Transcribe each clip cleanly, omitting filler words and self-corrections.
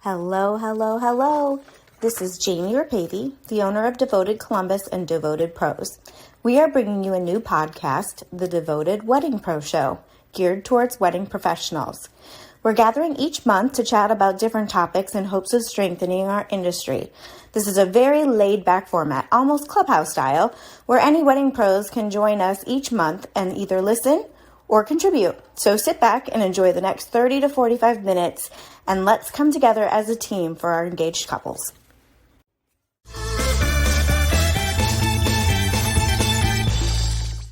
Hello, hello, hello. This is Jamie Rapavy, the owner of Devoted Columbus and Devoted Pros. We are bringing you a new podcast, the Devoted Wedding Pro Show, geared towards wedding professionals. We're gathering each month to chat about different topics in hopes of strengthening our industry. This is a very laid-back format, almost clubhouse style, where any wedding pros can join us each month and either listen or contribute. So sit back and enjoy the next 30 to 45 minutes, and let's come together as a team for our engaged couples.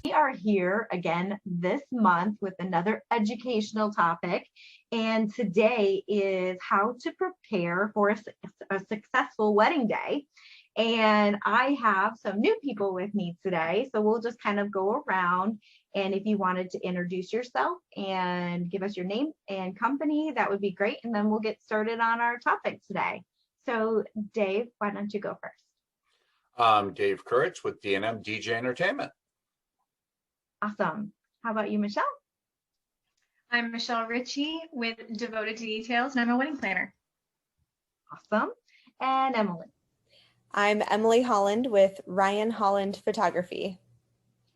We are here again this month with another educational topic, and today is how to prepare for a successful wedding day. And I have some new people with me today, so we'll just kind of go around, and if you wanted to introduce yourself and give us your name and company, that would be great, and then we'll get started on our topic today. So Dave, why don't you go first? I'm Dave Kurtz with D&M DJ Entertainment. Awesome. How about you, Michelle? I'm Michelle Ritchie with Devoted to Details, and I'm a wedding planner. Awesome. And Emily? I'm Emily Holland with Ryan Holland Photography.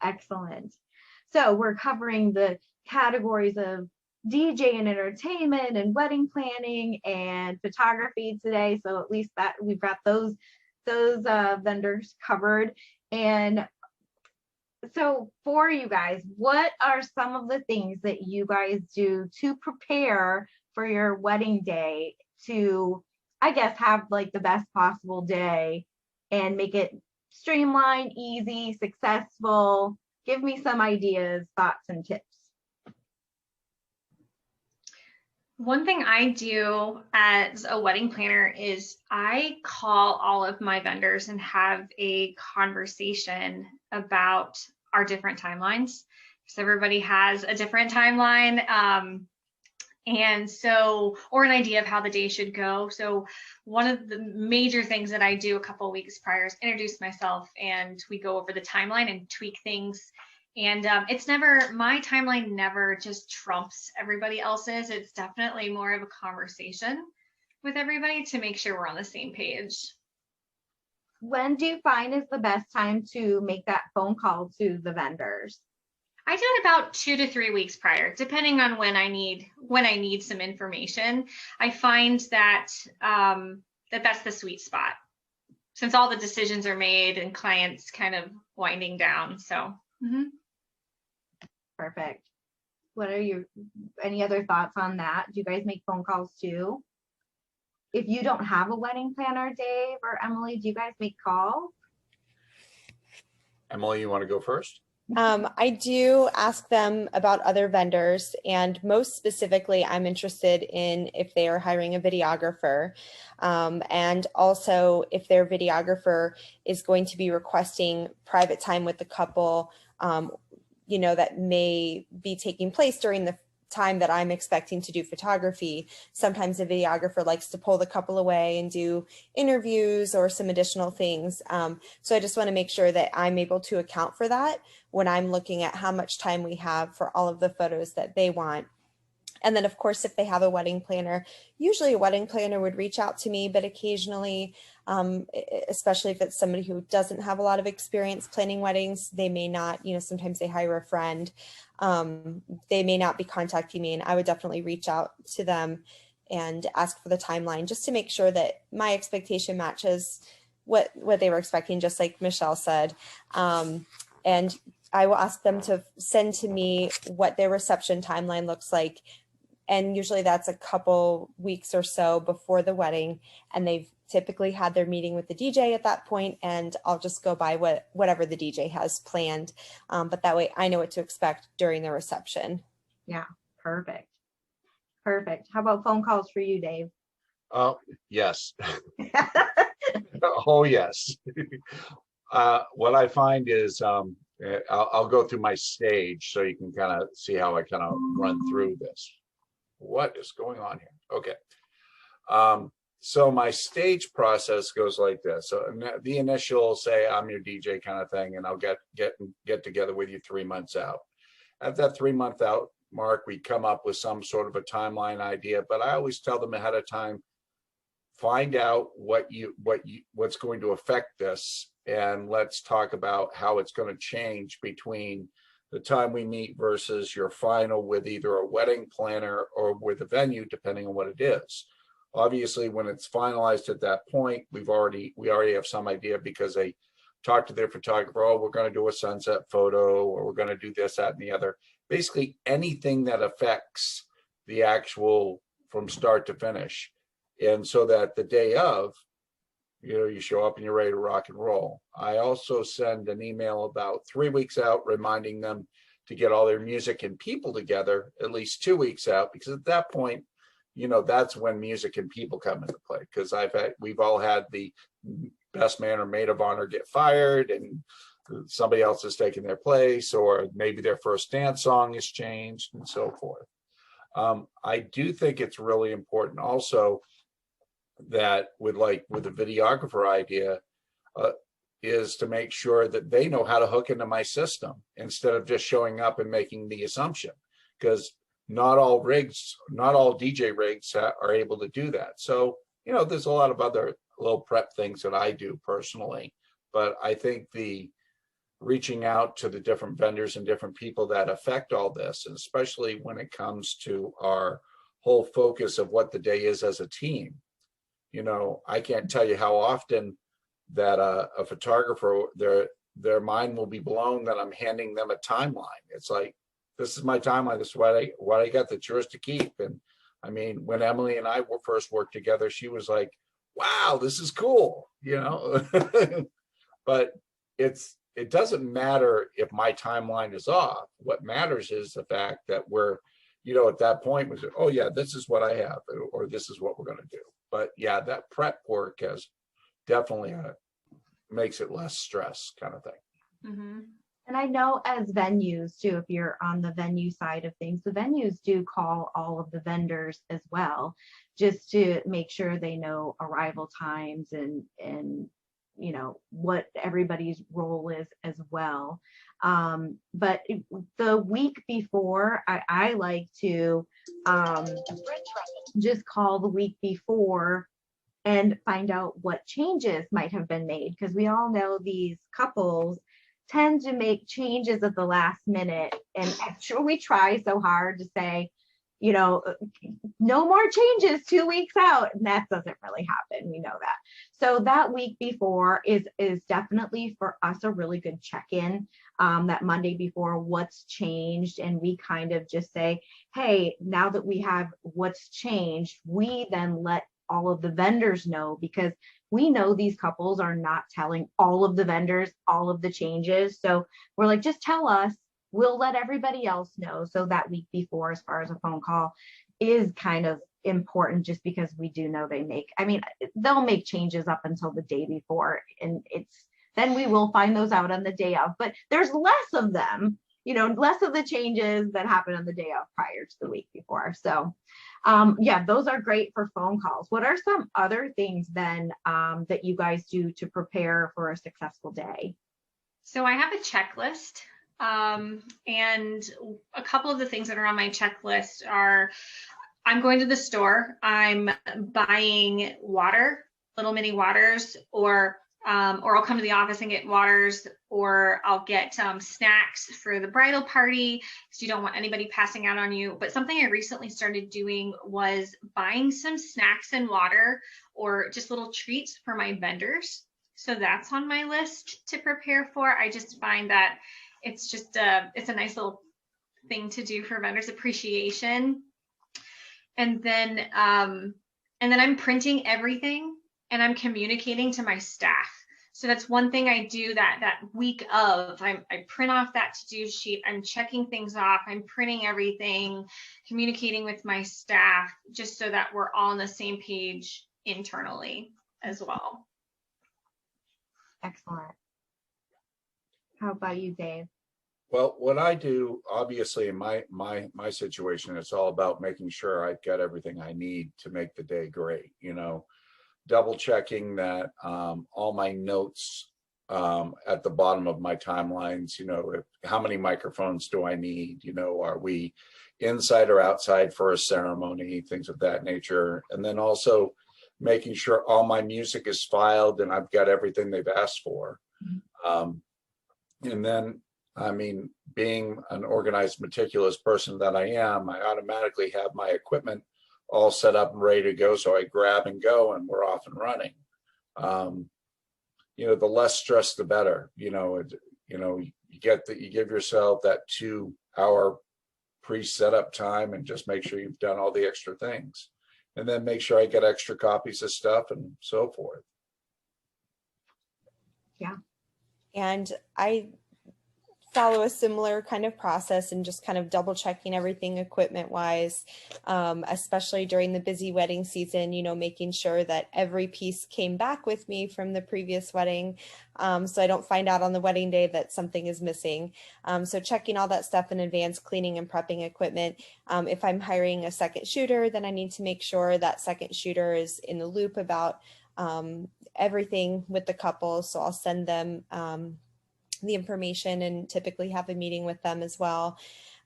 Excellent. So we're covering the categories of DJ and entertainment and wedding planning and photography today. So at least that we've got those vendors covered. And so for you guys, what are some of the things that you guys do to prepare for your wedding day to, I guess, have like the best possible day and make it streamlined, easy, successful? Give me some ideas, thoughts, and tips. One thing I do as a wedding planner is I call all of my vendors and have a conversation about our different timelines. So everybody has a different timeline. And so, or an idea of how the day should go. So one of the major things that I do a couple of weeks prior is introduce myself, and we go over the timeline and tweak things. And it's never, my timeline never just trumps everybody else's. It's definitely more of a conversation with everybody to make sure we're on the same page. When do you find is the best time to make that phone call to the vendors? I do it about 2 to 3 weeks prior, depending on when I need some information. I find that that's the sweet spot, since all the decisions are made and clients kind of winding down. So. Perfect. What are any other thoughts on that? Do you guys make phone calls too? If you don't have a wedding planner, Dave or Emily, do you guys make calls? Emily, you want to go first? I do ask them about other vendors, and most specifically, I'm interested in if they are hiring a videographer, and also if their videographer is going to be requesting private time with the couple, that may be taking place during the time that I'm expecting to do photography. Sometimes the videographer likes to pull the couple away and do interviews or some additional things. So I just want to make sure that I'm able to account for that when I'm looking at how much time we have for all of the photos that they want. And then, of course, if they have a wedding planner, usually a wedding planner would reach out to me, but occasionally, especially if it's somebody who doesn't have a lot of experience planning weddings, they may not, sometimes they hire a friend. They may not be contacting me, and I would definitely reach out to them and ask for the timeline just to make sure that my expectation matches what they were expecting, just like Michelle said. And I will ask them to send to me what their reception timeline looks like. And usually that's a couple weeks or so before the wedding, and they've typically had their meeting with the DJ at that point, and I'll just go by whatever the DJ has planned. But that way I know what to expect during the reception. Yeah, perfect. Perfect. How about phone calls for you, Dave? Oh, yes. Oh, yes. What I find is I'll go through my stage so you can kind of see how I kind of run through this. What is going on here? Okay. So my stage process goes like this. So the initial, say I'm your DJ kind of thing, and I'll get together with you 3 months out. At that 3 month out mark, we come up with some sort of a timeline idea, but I always tell them ahead of time, find out what's going to affect this, and let's talk about how it's going to change between the time we meet versus your final with either a wedding planner or with a venue, depending on what it is. Obviously, when it's finalized at that point, we already have some idea because they talk to their photographer. Oh, we're going to do a sunset photo, or we're going to do this, that, and the other. Basically, anything that affects the actual from start to finish. And so that the day of, you show up and you're ready to rock and roll. I also send an email about 3 weeks out, reminding them to get all their music and people together at least 2 weeks out, because at that point, that's when music and people come into play. Because we've all had the best man or maid of honor get fired, and somebody else has taken their place, or maybe their first dance song has changed, and so forth. I do think it's really important also that with the videographer idea is to make sure that they know how to hook into my system instead of just showing up and making the assumption, because not all DJ rigs are able to do that. So, there's a lot of other little prep things that I do personally, but I think the reaching out to the different vendors and different people that affect all this, and especially when it comes to our whole focus of what the day is as a team. I can't tell you how often that a photographer, their mind will be blown that I'm handing them a timeline. It's like, this is my timeline. This is what I got that's yours to keep. And I mean, when Emily and I first worked together, she was like, wow, this is cool, but it doesn't matter if my timeline is off. What matters is the fact that we're, at that point was, oh yeah, this is what I have, or this is what we're going to do. But yeah, that prep work has definitely makes it less stress kind of thing. Mm-hmm. And I know as venues too, if you're on the venue side of things, the venues do call all of the vendors as well, just to make sure they know arrival times and what everybody's role is as well. But the week before, I like to just call the week before and find out what changes might have been made, because we all know these couples tend to make changes at the last minute, and I'm sure we try so hard to say, no more changes 2 weeks out, and that doesn't really happen. We know that. So that week before is definitely for us a really good check-in. That Monday before, what's changed, and we kind of just say, hey, now that we have what's changed, we then let all of the vendors know, because we know these couples are not telling all of the vendors all of the changes. So we're like, just tell us, we'll let everybody else know. So that week before, as far as a phone call, is kind of important, just because we do know they'll make changes up until the day before, and then we will find those out on the day of, but there's less of them, less of the changes that happen on the day of prior to the week before. So those are great for phone calls. What are some other things then that you guys do to prepare for a successful day? So I have a checklist, and a couple of the things that are on my checklist are, I'm going to the store, I'm buying water, little mini waters, or I'll come to the office and get waters, or I'll get snacks for the bridal party, because you don't want anybody passing out on you. But something I recently started doing was buying some snacks and water, or just little treats for my vendors. So that's on my list to prepare for. I just find that it's just it's a nice little thing to do for vendors appreciation. And then I'm printing everything, and I'm communicating to my staff. So that's one thing I do that week of. I print off that to-do sheet. I'm checking things off. I'm printing everything, communicating with my staff, just so that we're all on the same page internally as well. Excellent. How about you, Dave? Well, what I do, obviously, in my situation, it's all about making sure I've got everything I need to make the day great. Double checking that all my notes at the bottom of my timelines, how many microphones do I need? Are we inside or outside for a ceremony, things of that nature. And then also making sure all my music is filed and I've got everything they've asked for. And then, I mean, being an organized, meticulous person that I am, I automatically have my equipment all set up and ready to go. So I grab and go and we're off and running. You know, the less stress, the better. You know, you give yourself that 2-hour pre-setup time and just make sure you've done all the extra things. And then make sure I get extra copies of stuff and so forth. Yeah. And I follow a similar kind of process and just kind of double checking everything equipment wise, especially during the busy wedding season, you know, making sure that every piece came back with me from the previous wedding. So I don't find out on the wedding day that something is missing. So checking all that stuff in advance, cleaning and prepping equipment. If I'm hiring a second shooter, then I need to make sure that second shooter is in the loop about everything with the couple. So I'll send them the information and typically have a meeting with them as well.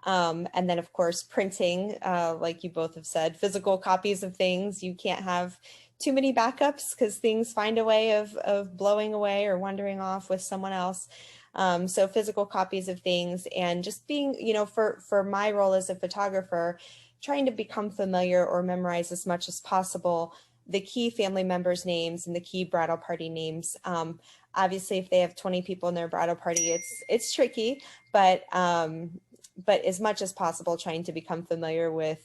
And then of course, printing, like you both have said, physical copies of things. You can't have too many backups because things find a way of blowing away or wandering off with someone else. So physical copies of things, and just being, you know, for my role as a photographer, trying to become familiar or memorize as much as possible the key family members' names and the key bridal party names. Obviously, if they have 20 people in their bridal party, it's tricky, but as much as possible, trying to become familiar with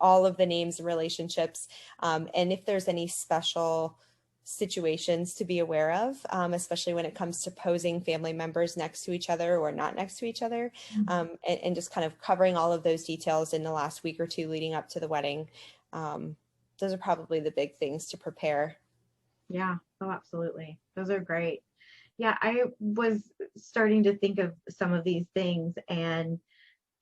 all of the names and relationships, and if there's any special situations to be aware of, especially when it comes to posing family members next to each other or not next to each other, and just kind of covering all of those details in the last week or two leading up to the wedding. Those are probably the big things to prepare. Yeah, oh, absolutely. Those are great. Yeah, I was starting to think of some of these things, and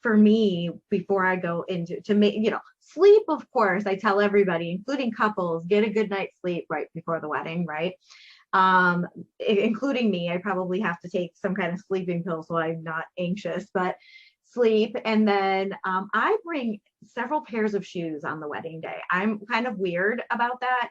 for me, before I go into to make, you know, sleep, of course, I tell everybody, including couples, get a good night's sleep right before the wedding, right? Including me, I probably have to take some kind of sleeping pill so I'm not anxious, but sleep. And then I bring several pairs of shoes on the wedding day. I'm kind of weird about that.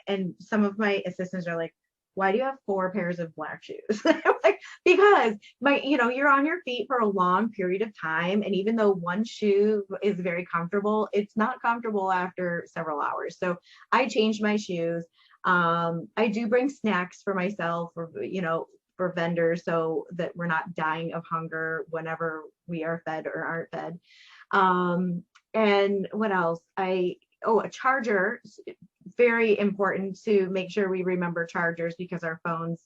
And some of my assistants are like, why do you have 4 pairs of black shoes? Like, because you're on your feet for a long period of time. And even though one shoe is very comfortable, it's not comfortable after several hours. So I changed my shoes. I do bring snacks for myself, or, for vendors, so that we're not dying of hunger whenever we are fed or aren't fed. And what else? A charger. Very important to make sure we remember chargers, because our phones,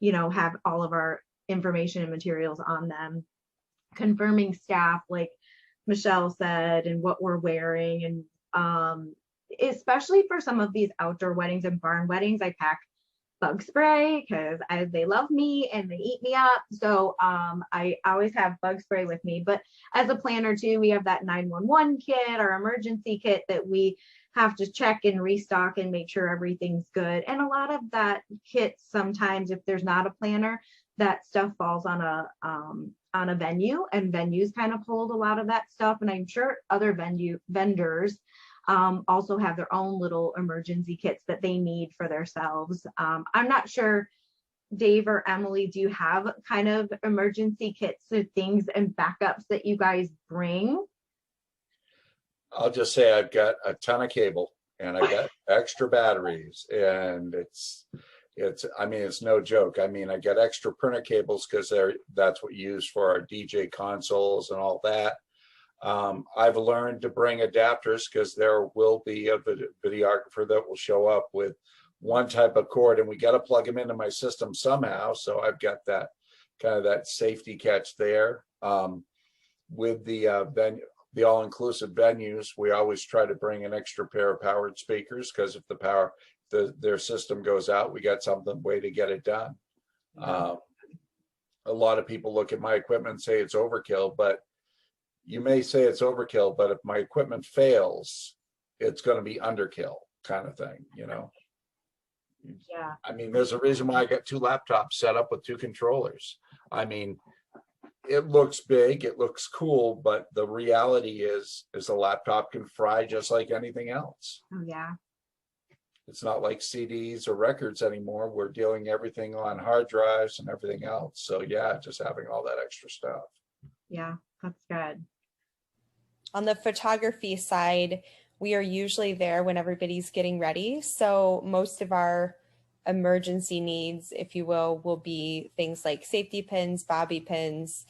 have all of our information and materials on them. Confirming staff, like Michelle said, and what we're wearing. And especially for some of these outdoor weddings and barn weddings, I pack bug spray because they love me and they eat me up. So I always have bug spray with me. But as a planner too, we have that 911 kit, our emergency kit, that we have to check and restock and make sure everything's good. And a lot of that kit, sometimes if there's not a planner, that stuff falls on a venue, and venues kind of hold a lot of that stuff. And I'm sure other vendors also have their own little emergency kits that they need for themselves. I'm not sure, Dave or Emily, do you have kind of emergency kits of things and backups that you guys bring? I'll just say I've got a ton of cable and I got extra batteries, and it's no joke. I mean, I got extra printer cables because that's what you use for our DJ consoles and all that. I've learned to bring adapters because there will be a videographer that will show up with one type of cord, and we got to plug them into my system somehow. So I've got that kind of that safety catch there. With the all-inclusive venues, we always try to bring an extra pair of powered speakers, because if their system goes out, we got something way to get it done. A lot of people look at my equipment and say it's overkill, but you may say it's overkill, but if my equipment fails, it's going to be underkill kind of thing, Yeah. I mean, there's a reason why I got 2 laptops set up with 2 controllers. I mean, it looks big, it looks cool, but the reality is a laptop can fry just like anything else. Oh, yeah. It's not like CDs or records anymore. We're dealing everything on hard drives and everything else. So yeah, just having all that extra stuff. Yeah, that's good. On the photography side, we are usually there when everybody's getting ready. So most of our emergency needs, if you will be things like safety pins, bobby pins,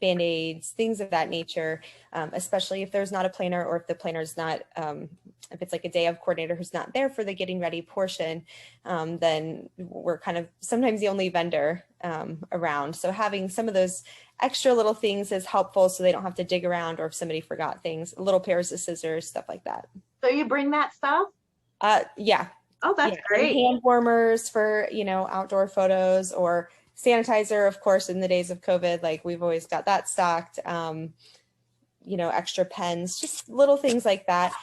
Band-Aids, things of that nature, especially if there's not a planner or if the planner is not, if it's like a day of coordinator who's not there for the getting ready portion, then we're kind of sometimes the only vendor around. So having some of those extra little things is helpful so they don't have to dig around, or if somebody forgot things, little pairs of scissors, stuff like that. So you bring that stuff? Yeah. Oh, that's And great. hand warmers for, outdoor photos, or sanitizer, of course, in the days of COVID, like we've always got that stocked, extra pens, just little things like that.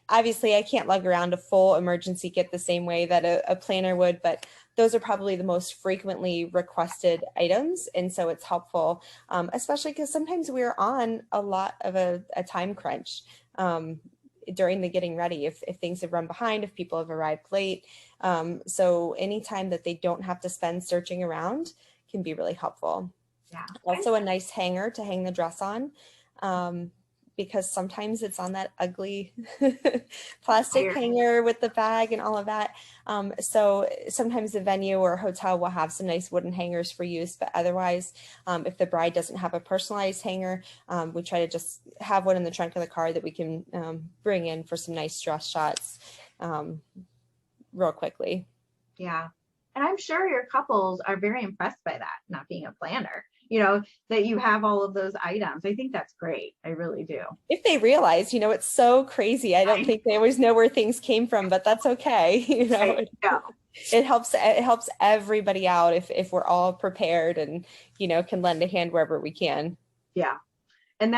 Obviously, I can't lug around a full emergency kit the same way that a planner would, but those are probably the most frequently requested items. And so it's helpful, especially because sometimes we're on a lot of a time crunch during the getting ready, if things have run behind, if people have arrived late. So anytime that they don't have to spend searching around can be really helpful. Yeah. Also a nice hanger to hang the dress on, because sometimes it's on that ugly plastic hanger with the bag and all of that. So sometimes the venue or hotel will have some nice wooden hangers for use, but otherwise, if the bride doesn't have a personalized hanger, we try to just have one in the trunk of the car that we can bring in for some nice dress shots real quickly. Yeah. And I'm sure your couples are very impressed by that, not being a planner, that you have all of those items. I think that's great. I really do. If they realize, it's so crazy. I don't think they always know where things came from, but that's okay. It helps everybody out if we're all prepared and, can lend a hand wherever we can. Yeah. And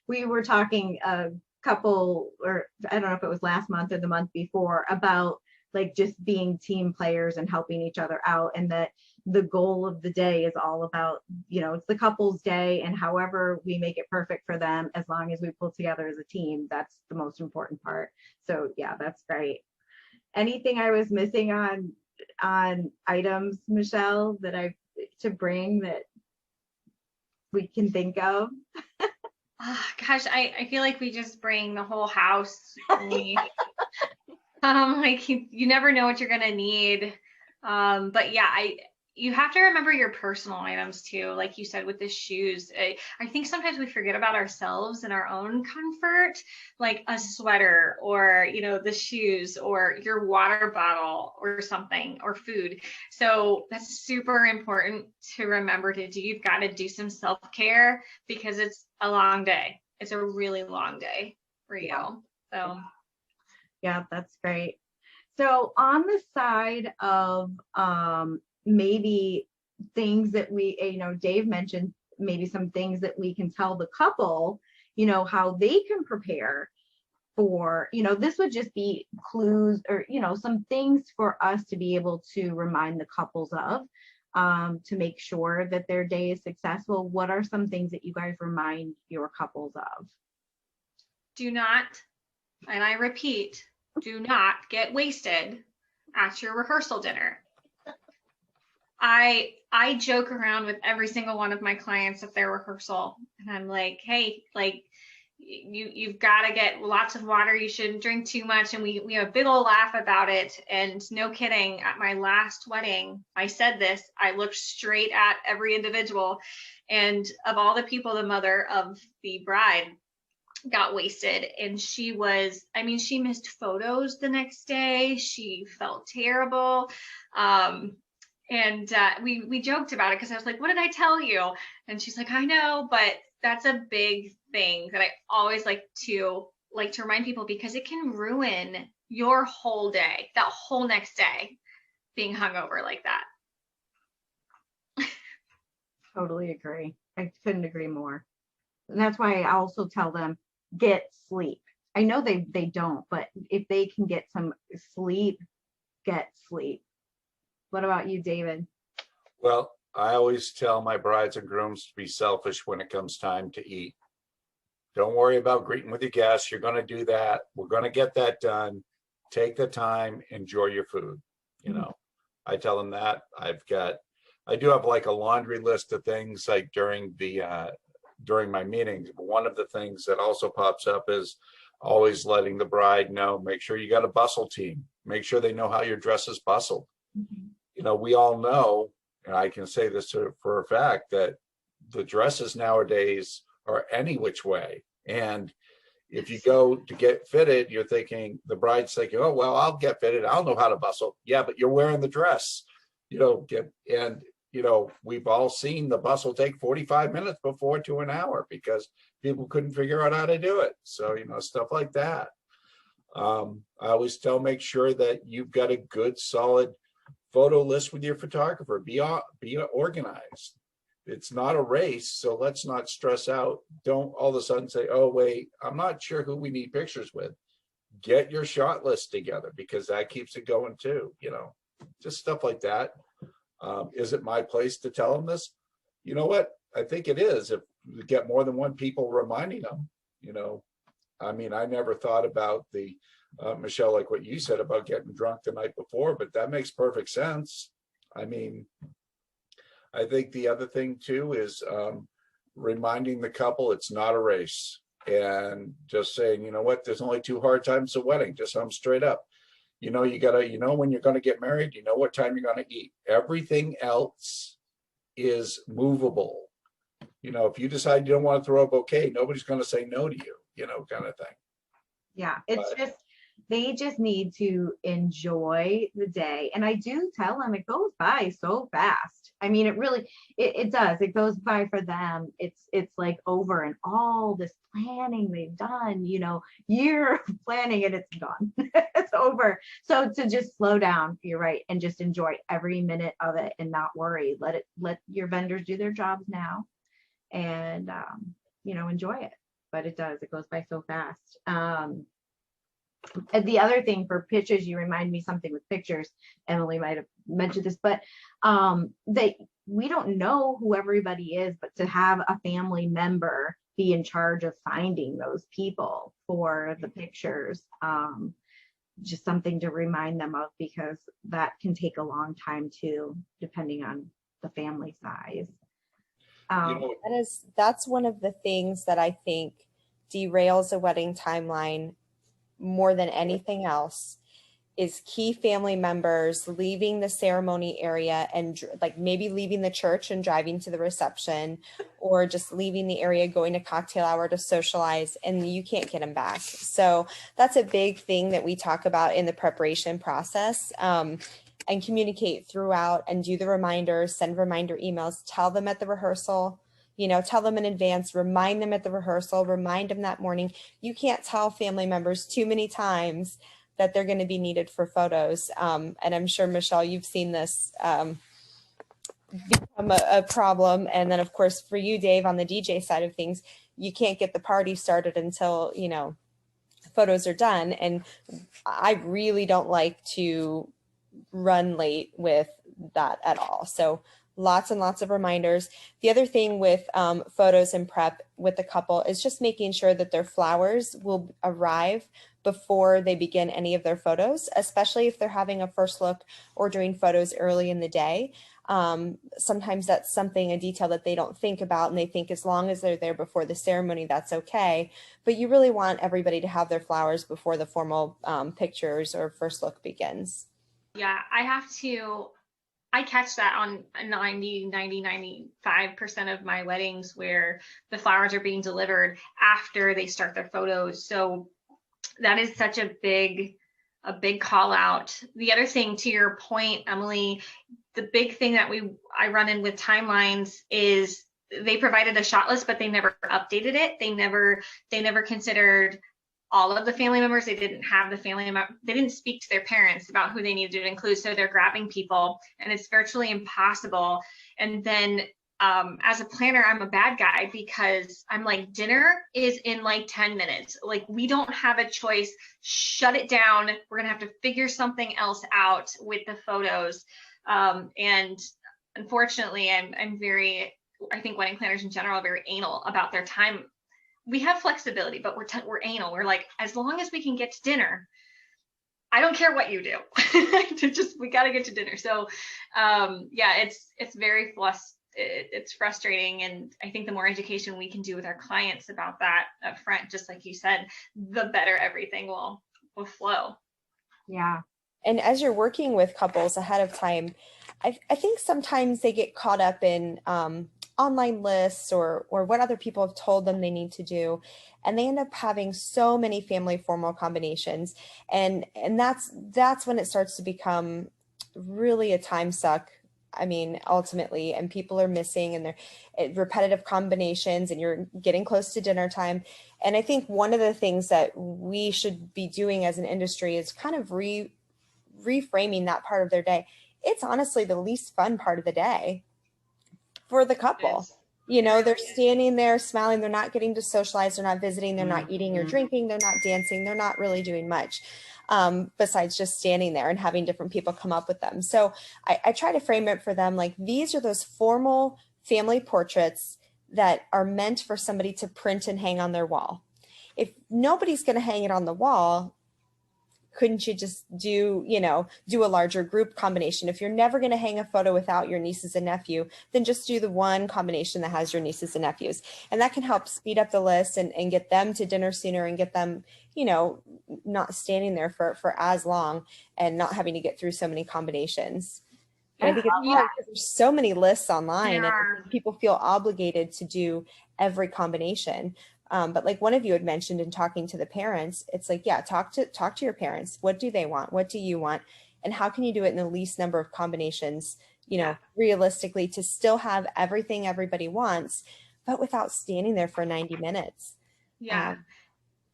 we were talking a couple, or I don't know if it was last month or the month before, about like just being team players and helping each other out, and that the goal of the day is all about, it's the couple's day, and however we make it perfect for them, as long as we pull together as a team, that's the most important part. So yeah, that's great. Anything I was missing on items, Michelle, that to bring that we can think of? Gosh, I feel like we just bring the whole house. Like you never know what you're gonna need. But yeah, you have to remember your personal items too. Like you said, with the shoes, I think sometimes we forget about ourselves and our own comfort, like a sweater or, the shoes or your water bottle or something, or food. So that's super important to remember to do. You've got to do some self-care because it's a long day. It's a really long day for you. So yeah, that's great. So on the side of maybe things that we, Dave mentioned maybe some things that we can tell the couple, how they can prepare for, this would just be clues or, some things for us to be able to remind the couples of, to make sure that their day is successful. What are some things that you guys remind your couples of? Do not, and I repeat, do not get wasted at your rehearsal dinner. I joke around with every single one of my clients at their rehearsal, and I'm like, hey, like you've got to get lots of water. You shouldn't drink too much. And we have a big old laugh about it. And no kidding, at my last wedding, I said this. I looked straight at every individual, and of all the people, the mother of the bride got wasted, and she missed photos the next day. She felt terrible. And we joked about it because I was like, what did I tell you? And she's like, I know, but that's a big thing that I always like to remind people, because it can ruin your whole day, that whole next day, being hungover like that. Totally agree. I couldn't agree more. And that's why I also tell them, get sleep. I know they don't, but if they can get some sleep, get sleep. What about you, David? Well, I always tell my brides and grooms to be selfish when it comes time to eat. Don't worry about greeting with your guests. You're going to do that. We're going to get that done. take the time, enjoy your food. You know, I tell them that. I do have like a laundry list of things like during my meetings. One of the things that also pops up is always letting the bride know, make sure you got a bustle team, make sure they know how your dress is bustled. You know, we all know, and I can say this for a fact, that the dresses nowadays are any which way. And if you go to get fitted, you're thinking, the bride's thinking, oh, well, I'll get fitted. I'll know how to bustle. Yeah, but you're wearing the dress. We've all seen the bustle take 45 minutes before to an hour because people couldn't figure out how to do it. So, stuff like that. I always tell, make sure that you've got a good, solid photo list with your photographer. Be organized. It's not a race, so let's not stress out. Don't all of a sudden say, oh, wait, I'm not sure who we need pictures with. Get your shot list together, because that keeps it going too, just stuff like that. Is it my place to tell them this? You know what? I think it is. If we get more than one people reminding them, I never thought about Michelle, like what you said about getting drunk the night before, but that makes perfect sense. I think the other thing too is reminding the couple it's not a race, and just saying, you know what, there's only 2 hard times a wedding. Just straight up. You gotta, when you're going to get married, what time you're going to eat. Everything else is movable. If you decide you don't want to throw a bouquet, nobody's going to say no to you, kind of thing. Yeah, they just need to enjoy the day. And I do tell them it goes by so fast. It does. It goes by for them. It's like over, and all this planning they've done, year of planning, and it's gone. It's over. So to just slow down, you're right, and just enjoy every minute of it and not worry. Let your vendors do their jobs now, and enjoy it. But it goes by so fast. And the other thing for pictures, you remind me something with pictures. Emily might have mentioned this, but we don't know who everybody is, but to have a family member be in charge of finding those people for the pictures, just something to remind them of, because that can take a long time too, depending on the family size. That's one of the things that I think derails a wedding timeline more than anything else, is key family members leaving the ceremony area and like maybe leaving the church and driving to the reception, or just leaving the area, going to cocktail hour to socialize, and you can't get them back. So that's a big thing that we talk about in the preparation process, and communicate throughout, and do the reminders, send reminder emails, tell them at the rehearsal, tell them in advance, remind them at the rehearsal, remind them that morning. You can't tell family members too many times that they're going to be needed for photos. And I'm sure, Michelle, you've seen this become a problem. And then, of course, for you, Dave, on the DJ side of things, you can't get the party started until, photos are done. And I really don't like to run late with that at all. So lots and lots of reminders. The other thing with photos and prep with the couple is just making sure that their flowers will arrive before they begin any of their photos, especially if they're having a first look or doing photos early in the day. Sometimes that's a detail that they don't think about, and they think as long as they're there before the ceremony, that's okay. But you really want everybody to have their flowers before the formal pictures or first look begins. Yeah, I catch that on 95% of my weddings, where the flowers are being delivered after they start their photos. So that is such a big call out. The other thing, to your point, Emily, the big thing that I run in with timelines is they provided a shot list, but they never updated it. They never considered all of the family members. They didn't have they didn't speak to their parents about who they needed to include. So they're grabbing people, and it's virtually impossible. And then as a planner, I'm a bad guy, because I'm like, dinner is in like 10 minutes. Like, we don't have a choice. Shut it down. We're going to have to figure something else out with the photos. And unfortunately, I think wedding planners in general are very anal about their time. We have flexibility, but we're anal. We're like, as long as we can get to dinner, I don't care what you do. We got to get to dinner. So yeah, it's very it's frustrating. And I think the more education we can do with our clients about that up front, just like you said, the better everything will flow. Yeah. And as you're working with couples ahead of time, I think sometimes they get caught up in online lists or what other people have told them they need to do, and they end up having so many family formal combinations, and that's when it starts to become really a time suck. I mean, ultimately, and people are missing, and they're repetitive combinations, and you're getting close to dinner time. And I think one of the things that we should be doing as an industry is kind of reframing that part of their day. It's honestly the least fun part of the day for the couple. You know, they're standing there smiling, they're not getting to socialize, they're not visiting, they're not eating or drinking, they're not dancing, they're not really doing much besides just standing there and having different people come up with them. So I try to frame it for them like, these are those formal family portraits that are meant for somebody to print and hang on their wall. If nobody's going to hang it on the wall, couldn't you just do a larger group combination? If you're never going to hang a photo without your nieces and nephew, then just do the one combination that has your nieces and nephews. And that can help speed up the list and get them to dinner sooner and get them, not standing there for as long and not having to get through so many combinations. And I think it's hard because there's so many lists online and people feel obligated to do every combination. But like one of you had mentioned in talking to the parents, it's like, yeah, talk to your parents. What do they want? What do you want? And how can you do it in the least number of combinations, realistically, to still have everything everybody wants, but without standing there for 90 minutes. Yeah.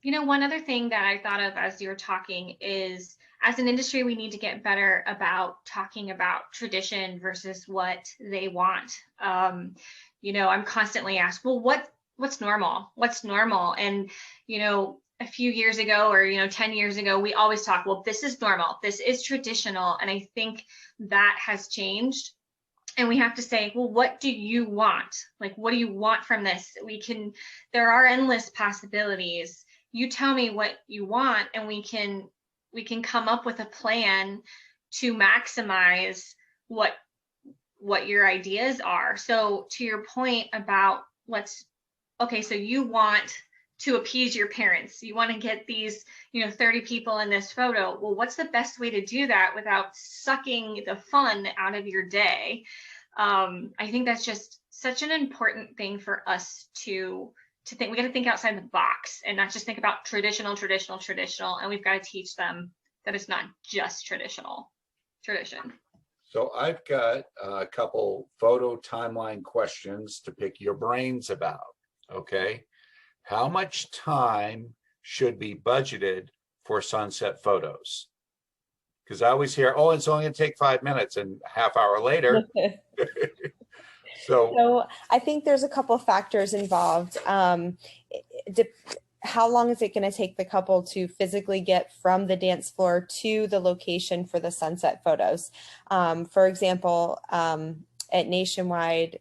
One other thing that I thought of as you were talking is, as an industry, we need to get better about talking about tradition versus what they want. I'm constantly asked, well, what's normal? What's normal? And, a few years ago or, 10 years ago, we always talk, well, this is normal. This is traditional. And I think that has changed. And we have to say, well, what do you want? Like, what do you want from this? There are endless possibilities. You tell me what you want, and we can come up with a plan to maximize what your ideas are. So to your point about so you want to appease your parents. You want to get these, 30 people in this photo. Well, what's the best way to do that without sucking the fun out of your day? I think that's just such an important thing for us to think. We got to think outside the box and not just think about traditional. And we've got to teach them that it's not just tradition. So I've got a couple photo timeline questions to pick your brains about. Okay. How much time should be budgeted for sunset photos? Because I always hear, oh, it's only going to take 5 minutes, and a half hour later. So I think there's a couple of factors involved. How long is it going to take the couple to physically get from the dance floor to the location for the sunset photos? For example, at Nationwide,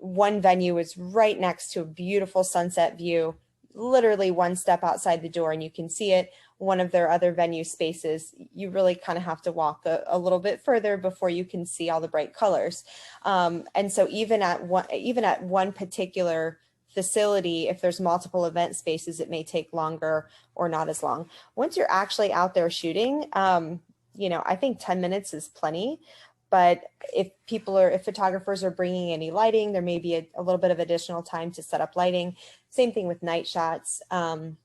one venue is right next to a beautiful sunset view, literally one step outside the door and you can see it. One of their other venue spaces, you really kind of have to walk a little bit further before you can see all the bright colors. And so even at one particular facility, if there's multiple event spaces, it may take longer or not as long. Once you're actually out there shooting, I think 10 minutes is plenty. But if photographers are bringing any lighting, there may be a little bit of additional time to set up lighting. Same thing with night shots. Some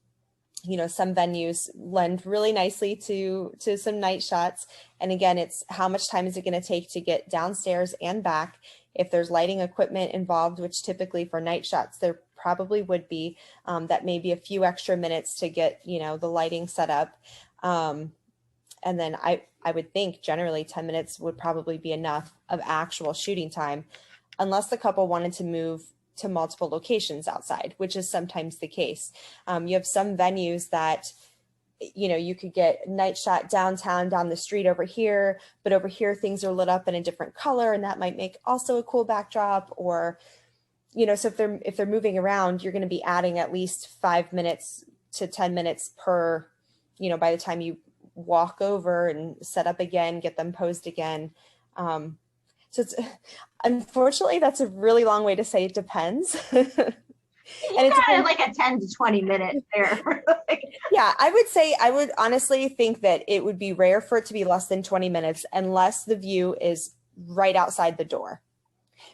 venues lend really nicely to some night shots. And again, it's how much time is it going to take to get downstairs and back? If there's lighting equipment involved, which typically for night shots, there probably would be, that may be a few extra minutes to get, the lighting set up. And then I would think generally 10 minutes would probably be enough of actual shooting time, unless the couple wanted to move to multiple locations outside, which is sometimes the case. You have some venues that, you could get night shot downtown, down the street over here, but over here things are lit up in a different color, and that might make also a cool backdrop. Or, so if they're moving around, you're going to be adding at least 5 minutes to 10 minutes per, by the time you walk over and set up again, get them posed again. So it's, unfortunately, that's a really long way to say it depends. And it's kind of like a 10 to 20 minute there. Yeah, I would honestly think that it would be rare for it to be less than 20 minutes unless the view is right outside the door.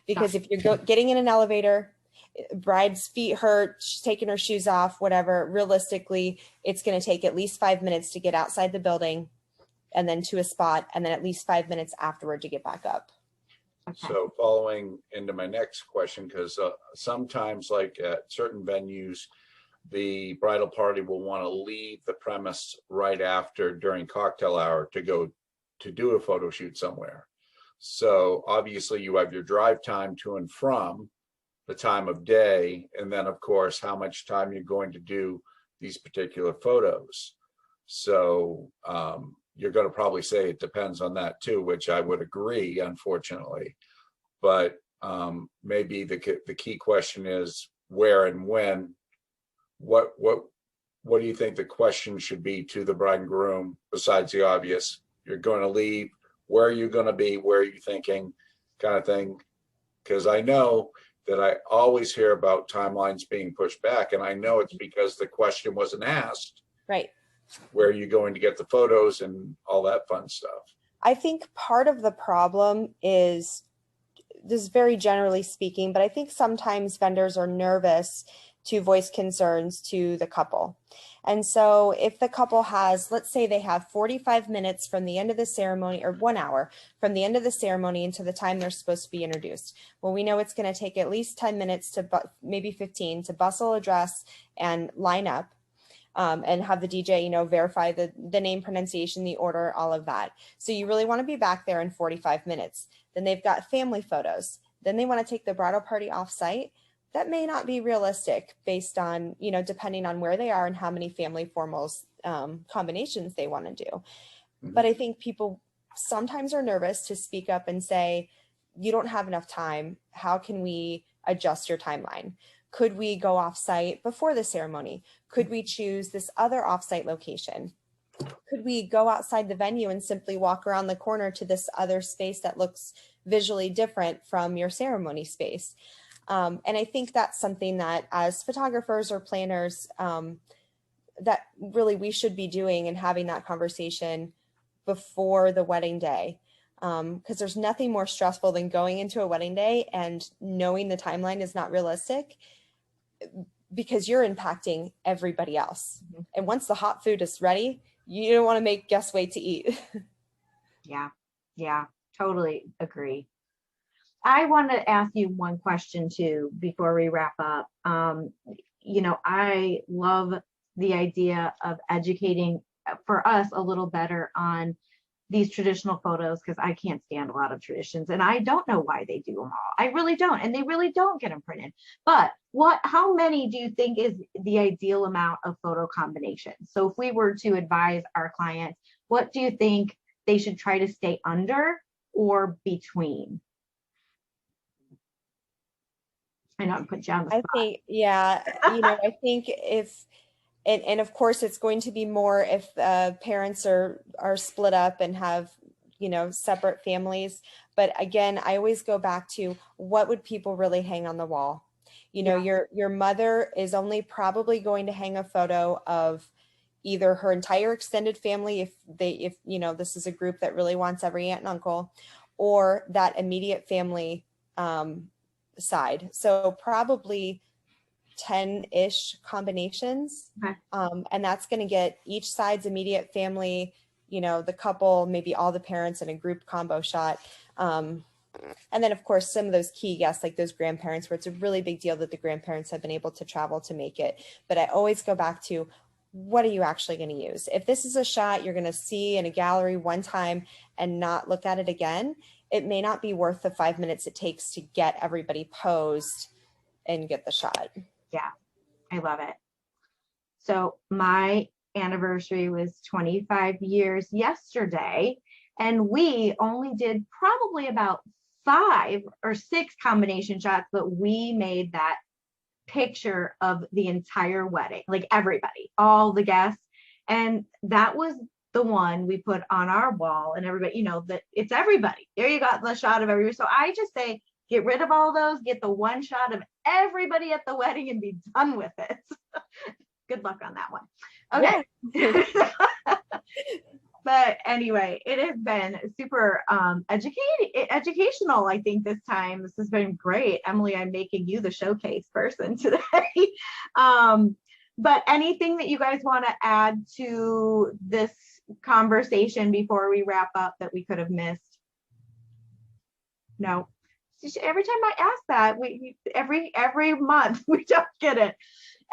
Because if you're getting in an elevator, bride's feet hurt, she's taking her shoes off, whatever, realistically, it's going to take at least 5 minutes to get outside the building and then to a spot, and then at least 5 minutes afterward to get back up. Okay. So following into my next question, because sometimes like at certain venues, the bridal party will want to leave the premise right after during cocktail hour to go to do a photo shoot somewhere. So obviously you have your drive time to and from the time of day, and then of course how much time you're going to do these particular photos. So you're going to probably say it depends on that too, which I would agree, unfortunately. But maybe the key question is where and when. What do you think the question should be to the bride and groom besides the obvious? You're going to leave. Where are you going to be? Where are you thinking? Kind of thing. Because I know that I always hear about timelines being pushed back, and I know it's because the question wasn't asked. Right. Where are you going to get the photos and all that fun stuff? I think part of the problem is, this is very generally speaking, but I think sometimes vendors are nervous to voice concerns to the couple. And so if the couple has, let's say they have 45 minutes from the end of the ceremony, or 1 hour from the end of the ceremony into the time they're supposed to be introduced. Well, we know it's going to take at least 10 minutes to maybe 15 to bustle a dress and line up. And have the DJ, verify the name pronunciation, the order, all of that. So you really want to be back there in 45 minutes. Then they've got family photos. Then they want to take the bridal party off site. That may not be realistic based on, depending on where they are and how many family formals combinations they want to do. Mm-hmm. But I think people sometimes are nervous to speak up and say, you don't have enough time. How can we adjust your timeline? Could we go off-site before the ceremony? Could we choose this other off-site location? Could we go outside the venue and simply walk around the corner to this other space that looks visually different from your ceremony space? And I think that's something that as photographers or planners, that really we should be doing and having that conversation before the wedding day. Because there's nothing more stressful than going into a wedding day and knowing the timeline is not realistic, because you're impacting everybody else. Mm-hmm. And once the hot food is ready, you don't want to make guests wait to eat. Yeah, totally agree. I want to ask you one question too before we wrap up. I love the idea of educating for us a little better on these traditional photos, because I can't stand a lot of traditions and I don't know why they do them all. I really don't. And they really don't get them printed. But how many do you think is the ideal amount of photo combinations? So if we were to advise our clients, what do you think they should try to stay under or between? I know I'm putting you on the spot. I think if, and of course it's going to be more if parents are split up and have, separate families. But again, I always go back to what would people really hang on the wall? Your mother is only probably going to hang a photo of either her entire extended family, if this is a group that really wants every aunt and uncle, or that immediate family side. So probably 10-ish combinations. Okay. And that's going to get each side's immediate family, the couple, maybe all the parents in a group combo shot. And then of course, some of those key guests, like those grandparents, where it's a really big deal that the grandparents have been able to travel to make it. But I always go back to, what are you actually going to use? If this is a shot you're going to see in a gallery one time and not look at it again, it may not be worth the 5 minutes it takes to get everybody posed and get the shot. Yeah, I love it. So my anniversary was 25 years yesterday, and we only did probably about 5 or 6 combination shots, but we made that picture of the entire wedding, like everybody, all the guests. And that was the one we put on our wall, and everybody, that it's everybody. There you got the shot of everybody. So I just say, get rid of all those, get the one shot of everybody at the wedding and be done with it. Good luck on that one. Okay. Yeah. But anyway, it has been super educational, I think, this time. This has been great. Emily, I'm making you the showcase person today. But anything that you guys want to add to this conversation before we wrap up that we could have missed? No. Every time I ask that, every month we don't get it.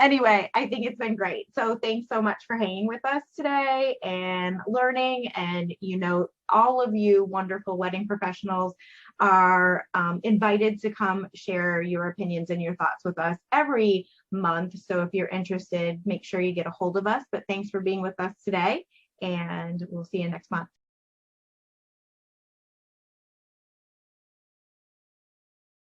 Anyway, I think it's been great. So thanks so much for hanging with us today and learning. And, all of you wonderful wedding professionals are invited to come share your opinions and your thoughts with us every month. So if you're interested, make sure you get a hold of us. But thanks for being with us today, and we'll see you next month.